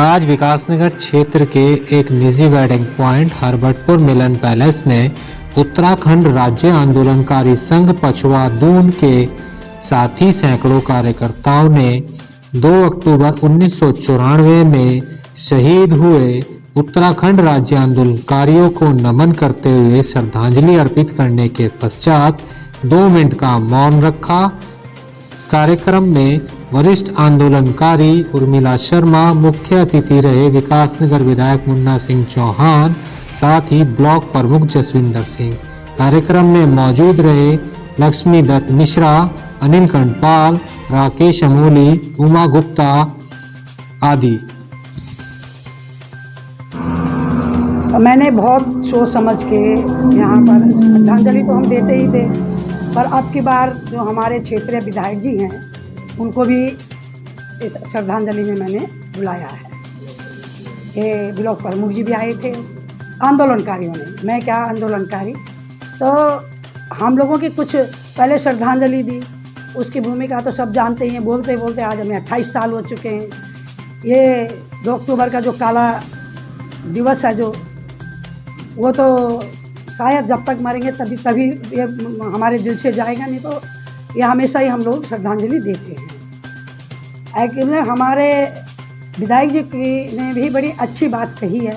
आज विकासनगर क्षेत्र के एक निजी वेडिंग पॉइंट हरबटपुर मिलन पैलेस में उत्तराखंड राज्य आंदोलनकारी संघ पछवा दून के साथ ही सैकड़ों कार्यकर्ताओं ने 2 अक्टूबर 1994 में शहीद हुए उत्तराखंड राज्य आंदोलनकारियों को नमन करते हुए श्रद्धांजलि अर्पित करने के पश्चात 2 मिनट का मौन रखा। कार्यक्रम में वरिष्ठ आंदोलनकारी उर्मिला शर्मा, मुख्य अतिथि रहे विकासनगर विधायक मुन्ना सिंह चौहान, साथ ही ब्लॉक प्रमुख जसविंदर सिंह। कार्यक्रम में मौजूद रहे लक्ष्मी दत्त मिश्रा, अनिल कंडपाल, राकेश अमोली, उमा गुप्ता आदि। मैंने बहुत सोच समझ के यहाँ पर श्रद्धांजलि तो हम देते ही थे, पर अब की बार जो हमारे क्षेत्रीय विधायक जी हैं उनको भी इस श्रद्धांजलि में मैंने बुलाया है। ये ब्लॉक प्रमुख जी भी आए थे, आंदोलनकारियों ने, मैं क्या आंदोलनकारी, तो हम लोगों की कुछ पहले श्रद्धांजलि दी। उसकी भूमिका तो सब जानते ही हैं, बोलते बोलते आज हमें 28 साल हो चुके हैं। ये 2 अक्टूबर का जो काला दिवस है, जो वो तो शायद जब तक मरेंगे तभी ये हमारे दिल से जाएगा, नहीं तो ये हमेशा ही हम लोग श्रद्धांजलि देते हैं। एक्चुअली हमारे विधायक जी की ने भी बड़ी अच्छी बात कही है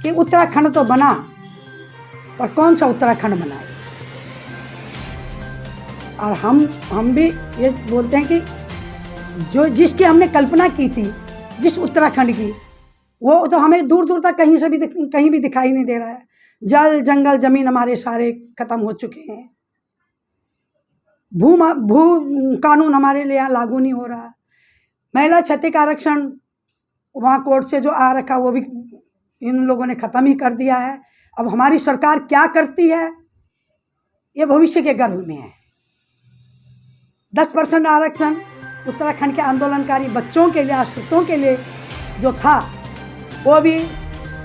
कि उत्तराखंड तो बना, पर कौन सा उत्तराखंड बना है। और हम भी ये बोलते हैं कि जिसकी हमने कल्पना की थी, जिस उत्तराखंड की, वो तो हमें दूर दूर तक कहीं भी दिखाई नहीं दे रहा है। जल जंगल जमीन हमारे सारे खत्म हो चुके हैं। भू कानून हमारे लिए लागू नहीं हो रहा। महिला क्षति का आरक्षण वहाँ कोर्ट से जो आ रखा वो भी इन लोगों ने ख़त्म ही कर दिया है। अब हमारी सरकार क्या करती है ये भविष्य के गर्भ में है। 10% आरक्षण उत्तराखंड के आंदोलनकारी बच्चों के लिए, आश्रितों के लिए जो था, वो भी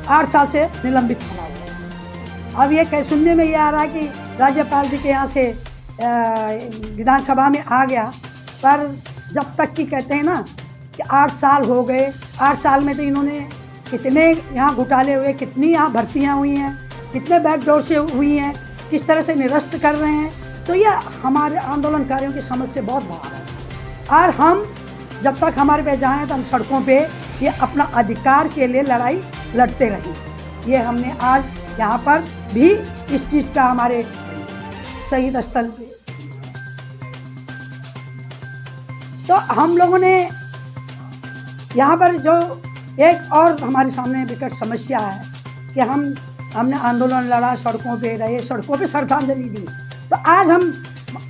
8 साल से निलंबित पड़ा हुआ है। अब ये सुनने में ये आ रहा है कि राज्यपाल जी के यहाँ से विधानसभा में आ गया, पर जब तक कि कहते हैं ना कि 8 साल हो गए, 8 साल में तो इन्होंने कितने यहाँ घोटाले हुए, कितनी यहाँ भर्तियाँ हुई हैं, कितने बैकडोर से हुई हैं, किस तरह से निरस्त कर रहे हैं। तो ये हमारे आंदोलनकारियों की समझ से बहुत बाहर है। और हम जब तक हमारे पे जाएँ तो हम सड़कों पे ये अपना अधिकार के लिए लड़ाई लड़ते रहें। ये हमने आज यहाँ पर भी इस चीज़ का हमारे शहीद स्थल पे, तो हम लोगों ने यहाँ पर जो एक और हमारे सामने विकट समस्या है कि हमने आंदोलन लड़ा, सड़कों पे रहे, सड़कों पे श्रद्धांजलि दी। तो आज हम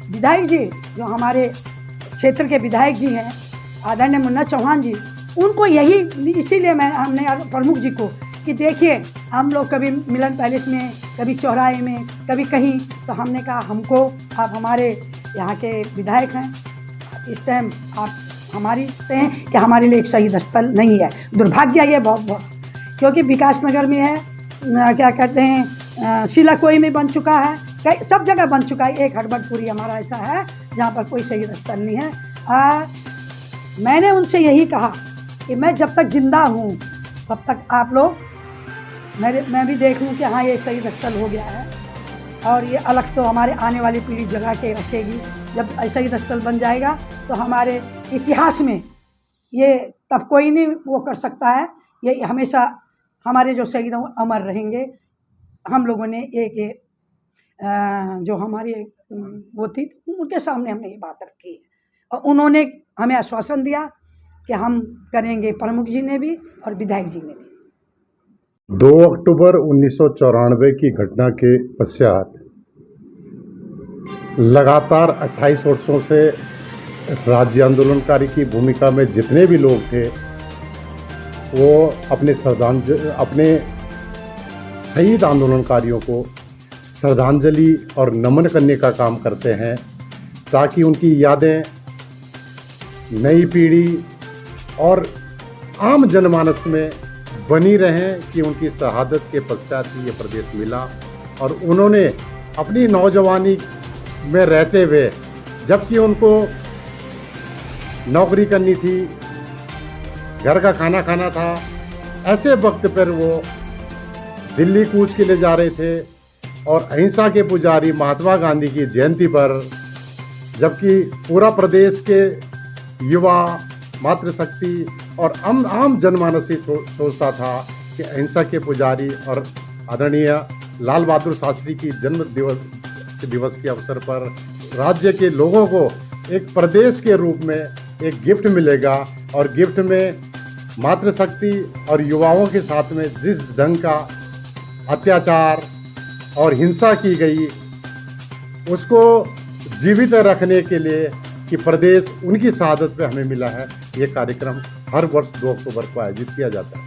विधायक जी, जो हमारे क्षेत्र के विधायक जी हैं, आदरणीय मुन्ना चौहान जी, उनको यही इसीलिए हमने प्रमुख जी को कि देखिए, हम लोग कभी मिलन पैलेस में, कभी चौराहे में, कभी कहीं, तो हमने कहा हमको, आप हमारे यहाँ के विधायक हैं, इस टाइम आप हमारी हैं कि हमारे लिए एक शहीद स्थल नहीं है। दुर्भाग्य ये बहुत, क्योंकि विकासनगर में है, क्या कहते हैं, शिलाकोई में बन चुका है, कई सब जगह बन चुका है। एक हरबटपुरी हमारा ऐसा है जहाँ पर कोई शहीद स्थल नहीं है। मैंने उनसे यही कहा कि मैं जब तक जिंदा हूँ तब तक आप लोग, मैं भी देख लूँ कि हाँ ये एक शहीद स्थल हो गया है, और ये अलग तो हमारे आने वाली पीढ़ी जगह के रखेगी। जब शहीद स्थल बन जाएगा तो हमारे इतिहास में ये तब कोई नहीं वो कर सकता है। ये हमेशा हमारे जो शहीद हैं वो अमर रहेंगे। हम लोगों ने एक जो हमारी वो थी, उनके सामने हमने ये बात रखी है, और उन्होंने हमें आश्वासन दिया कि हम करेंगे, प्रमुख जी ने भी और विधायक जी ने भी। 2 अक्टूबर 1994 की घटना के पश्चात लगातार 28 वर्षों से राज्य आंदोलनकारी की भूमिका में जितने भी लोग थे, वो अपने शहीद आंदोलनकारियों को श्रद्धांजलि और नमन करने का काम करते हैं, ताकि उनकी यादें नई पीढ़ी और आम जनमानस में बनी रहें कि उनकी शहादत के पश्चात ही ये प्रदेश मिला। और उन्होंने अपनी नौजवानी में रहते हुए, जबकि उनको नौकरी करनी थी, घर का खाना खाना था। ऐसे वक्त पर वो दिल्ली कूच के लिए जा रहे थे और अहिंसा के पुजारी महात्मा गांधी की जयंती पर, जबकि पूरा प्रदेश के युवा, मातृशक्ति और आम जनमानस ही सोचता था कि अहिंसा के पुजारी और आदरणीय लाल बहादुर शास्त्री की जन्म दिवस के अवसर पर राज्य के लोगों को एक प्रदेश के रूप में एक गिफ्ट मिलेगा, और गिफ्ट में मातृशक्ति और युवाओं के साथ में जिस ढंग का अत्याचार और हिंसा की गई, उसको जीवित रखने के लिए कि प्रदेश उनकी शहादत पे हमें मिला है, ये कार्यक्रम हर वर्ष 2 अक्टूबर को आयोजित किया जाता है।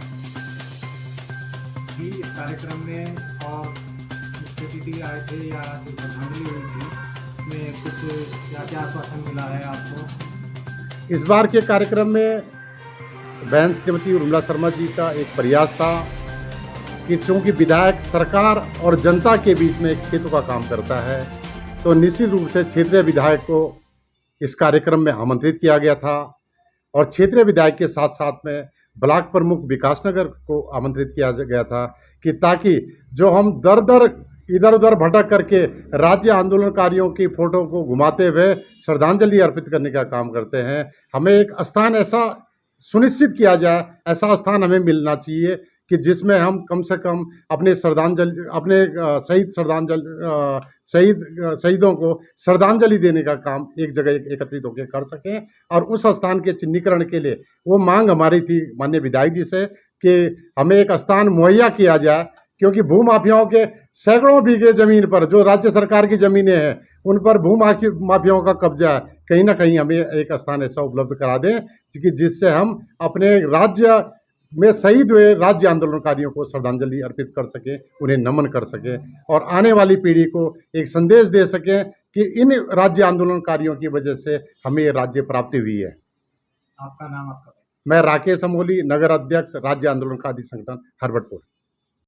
कि इस कार्यक्रम में और मुख्य अतिथि आए थे या कुछ श्रद्धांजलि हुई थी, इसमें कुछ क्या आश्वासन मिला है आपको? इस बार के कार्यक्रम में बहन श्रीमती उर्मिला शर्मा जी का एक प्रयास था कि चूंकि विधायक सरकार और जनता के बीच में एक सेतु का काम करता है, तो निश्चित रूप से क्षेत्रीय विधायक को इस कार्यक्रम में आमंत्रित किया गया था, और क्षेत्रीय विधायक के साथ साथ में ब्लॉक प्रमुख विकासनगर को आमंत्रित किया गया था, कि ताकि जो हम दर दर इधर उधर भटक करके राज्य आंदोलनकारियों की फोटो को घुमाते हुए श्रद्धांजलि अर्पित करने का काम करते हैं, हमें एक स्थान ऐसा सुनिश्चित किया जाए, ऐसा स्थान हमें मिलना चाहिए कि जिसमें हम कम से कम अपने शहीदों को श्रद्धांजलि देने का काम एक जगह एकत्रित होकर कर सकें। और उस स्थान के चिन्हीकरण के लिए वो मांग हमारी थी माननीय विधायक जी से कि हमें एक स्थान मुहैया किया जाए, क्योंकि भूमाफियाओं के सैकड़ों बीघे जमीन पर जो राज्य सरकार की जमीनें हैं, उन पर भूमाफियाओं का कब्जा है। कहीं ना कहीं हमें एक स्थान ऐसा उपलब्ध करा दें कि जिससे हम अपने राज्य में शहीद हुए राज्य आंदोलनकारियों को श्रद्धांजलि अर्पित कर सकें, उन्हें नमन कर सकें, और आने वाली पीढ़ी को एक संदेश दे सकें कि इन राज्य आंदोलनकारियों की वजह से हमें ये राज्य प्राप्ति हुई है। आपका नाम? आपका? मैं राकेश अमोली, नगर अध्यक्ष राज्य आंदोलनकारी संगठन हरबटपुर।